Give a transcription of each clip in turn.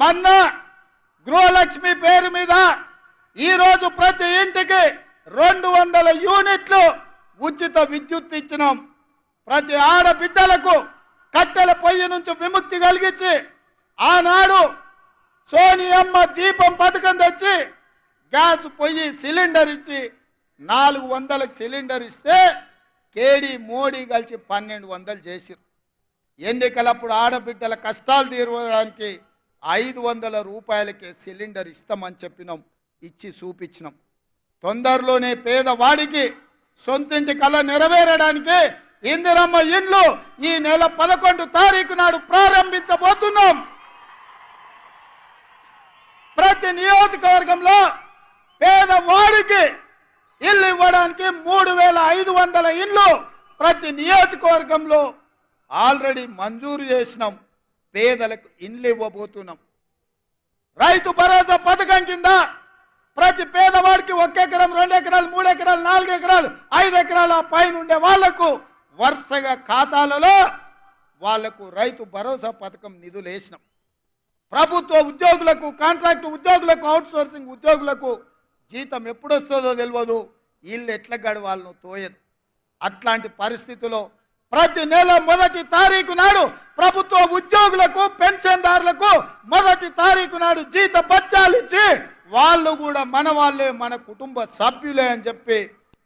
మొన్న గృహలక్ష్మి పేరు మీద ఈరోజు ప్రతి ఇంటికి 200 యూనిట్లు ఉచిత విద్యుత్ ఇచ్చినాం. ప్రతి ఆడబిడ్డలకు కట్టెల పొయ్యి నుంచి విముక్తి కలిగించి ఆనాడు సోనియమ్మ దీపం పథకం తెచ్చి గ్యాస్ పొయ్యి సిలిండర్ ఇచ్చి 400కి సిలిండర్ ఇస్తే కేడీ మోడీ కలిసి 1200 చేసిరు. ఎన్నికలప్పుడు ఆడబిడ్డల కష్టాలు తీర్చడానికి 500 రూపాయలకే సిలిండర్ ఇస్తామని చెప్పినాం, ఇచ్చి చూపించినాం. తొందరలోనే పేదవాడికి సొంతింటి కళ నెరవేరడానికి ఇందిరమ్మ ఇండ్లు ఈ నెల 11 తారీఖు నాడు ప్రారంభించబోతున్నాం. ప్రతి నియోజకవర్గంలో పేదవాడికి ఇల్లు ఇవ్వడానికి 3500 ఇల్లు ప్రతి నియోజకవర్గంలో ఆల్రెడీ మంజూరు చేసినాం. పేదలకు ఇల్లు ఇవ్వబోతున్నాం. రైతు భరోసా పథకం కింద ప్రతి పేదవాడికి 1 ఎకరం, 2 ఎకరాలు, 3 ఎకరాలు, 4 ఎకరాలు, 5 ఎకరాల పైన ఉండే వాళ్లకు వరుసగా ఖాతాలలో వాళ్లకు రైతు భరోసా పథకం నిధులు వేసినాం. ప్రభుత్వ ఉద్యోగులకు, కాంట్రాక్ట్ ఉద్యోగులకు, అవుట్ సోర్సింగ్ ఉద్యోగులకు జీతం ఎప్పుడు వస్తుందో తెలియదు, వీళ్ళు ఎట్లా గడవాళ్ళను తోయదు. అట్లాంటి పరిస్థితుల్లో ప్రతి నెల 1వ తారీఖు నాడు ప్రభుత్వ ఉద్యోగులకు, పెన్షన్దారులకు 1వ తారీఖు నాడు జీత భత్యాలు ఇచ్చి వాళ్ళు కూడా మన వాళ్ళే, మన కుటుంబ సభ్యులే అని చెప్పి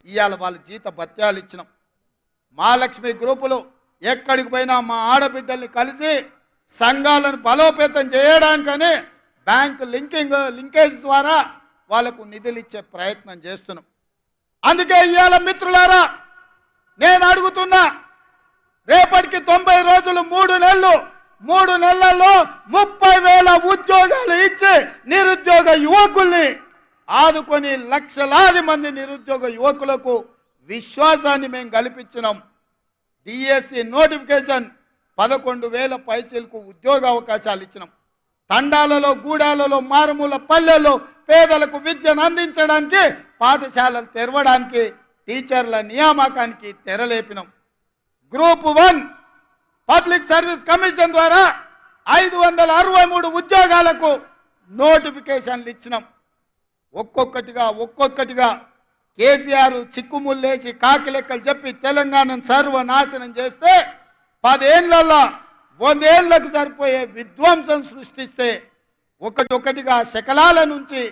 ఇవాళ వాళ్ళు జీత భత్యాలు ఇచ్చినాం. మహాలక్ష్మి గ్రూపులు ఎక్కడికి పోయినా మా ఆడబిడ్డల్ని కలిసి సంఘాలను బలోపేతం చేయడానికని బ్యాంక్ లింకేజ్ ద్వారా వాళ్లకు నిధులు ఇచ్చే ప్రయత్నం చేస్తున్నాం. అందుకే ఇవాళ మిత్రులారా నేను అడుగుతున్నా, రేపటికి 90 రోజులు 3 నెలలు, 3 నెలల్లో 30,000 ఉద్యోగాలు ఇచ్చి నిరుద్యోగ యువకుల్ని ఆదుకొని లక్షలాది మంది నిరుద్యోగ యువకులకు విశ్వాసాన్ని మేము కల్పించినాం. డిఎస్సి నోటిఫికేషన్ 11,000 పైచీలకు ఉద్యోగ అవకాశాలు ఇచ్చినాం. తండాలలో, గూడాలలో, మారుమూల పల్లెల్లో పేదలకు విద్యను అందించడానికి, పాఠశాలలు తెరవడానికి, టీచర్ల నియామకానికి తెరలేపినాం. గ్రూప్ 1 పబ్లిక్ సర్వీస్ కమిషన్ ద్వారా 563 ఉద్యోగాలకు నోటిఫికేషన్లు ఇచ్చినాం. ఒక్కొక్కటిగా కేసీఆర్ చిక్కుముల్లేసి కాకి లెక్కలు చెప్పి తెలంగాణను సర్వనాశనం చేస్తే 10 ఏళ్లలో 100 ఏళ్లకు సరిపోయే విధ్వంసం సృష్టిస్తే ఒక్కటిగా శకలాల నుంచి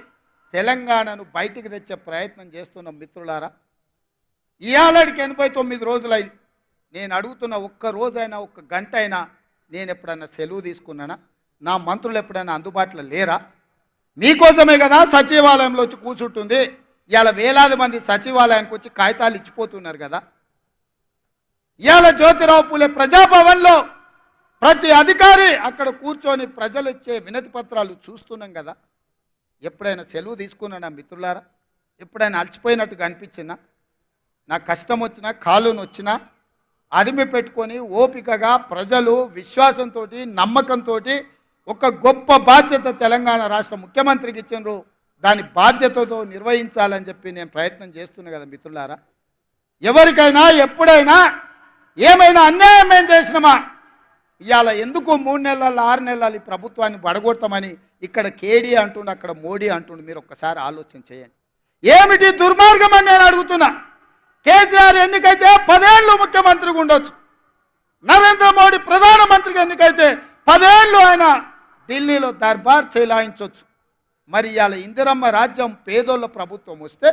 తెలంగాణను బయటికి తెచ్చే ప్రయత్నం చేస్తున్నాం. మిత్రులారా, ఇవాళకి 89 రోజులైంది. నేను అడుగుతున్న, ఒక్క రోజైనా, ఒక్క గంట అయినా నేను ఎప్పుడన్నా సెలవు తీసుకున్నానా? నా మంత్రులు ఎప్పుడైనా అందుబాటులో లేరా? మీకోసమే కదా సచివాలయంలో వచ్చి కూర్చుంటుంది. ఇవాళ వేలాది మంది సచివాలయానికి వచ్చి కాగితాలు ఇచ్చిపోతున్నారు కదా. ఇవాళ జ్యోతిరావు పూలే ప్రజాభవన్లో ప్రతి అధికారి అక్కడ కూర్చొని ప్రజలు ఇచ్చే వినతి పత్రాలు చూస్తున్నాం కదా. ఎప్పుడైనా సెలవు తీసుకున్నానా మిత్రులారా? ఎప్పుడైనా అలసిపోయినట్టుగా అనిపించినా, నా కష్టం వచ్చినా, కాలును వచ్చినా అదిమి పెట్టుకొని ఓపికగా ప్రజలు విశ్వాసంతో, నమ్మకంతో ఒక గొప్ప బాధ్యత తెలంగాణ రాష్ట్ర ముఖ్యమంత్రికి ఇచ్చిండ్రు, దాని బాధ్యతతో నిర్వహించాలని చెప్పి నేను ప్రయత్నం చేస్తున్నా కదా మిత్రులారా. ఎవరికైనా ఎప్పుడైనా ఏమైనా అన్యాయం ఏం చేసినామా? ఇవాళ ఎందుకు 3 నెలలు 6 నెలలు ఈ ప్రభుత్వాన్ని పడగొడతామని ఇక్కడ కేడీ అంటుండు, అక్కడ మోడీ అంటుండు. మీరు ఒక్కసారి ఆలోచన చేయండి. ఏమిటి దుర్మార్గం అని నేను అడుగుతున్నా. కేసీఆర్ ఎన్నికైతే 10 ఏళ్ళు ముఖ్యమంత్రిగా ఉండొచ్చు, నరేంద్ర మోడీ ప్రధానమంత్రిగా ఎన్నికైతే 10 ఏళ్ళు ఆయన ఢిల్లీలో దర్బార్ చెలాయించవచ్చు. మరి ఇవాళ ఇందిరమ్మ రాజ్యం పేదోళ్ళ ప్రభుత్వం వస్తే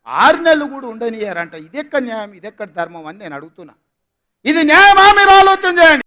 6 నెలలు కూడా ఉండనియారంట. ఇదెక్కడ న్యాయం, ఇదెక్కడ ధర్మం అని నేను అడుగుతున్నా. ఇది న్యాయమా? మీరు ఆలోచన చేయండి.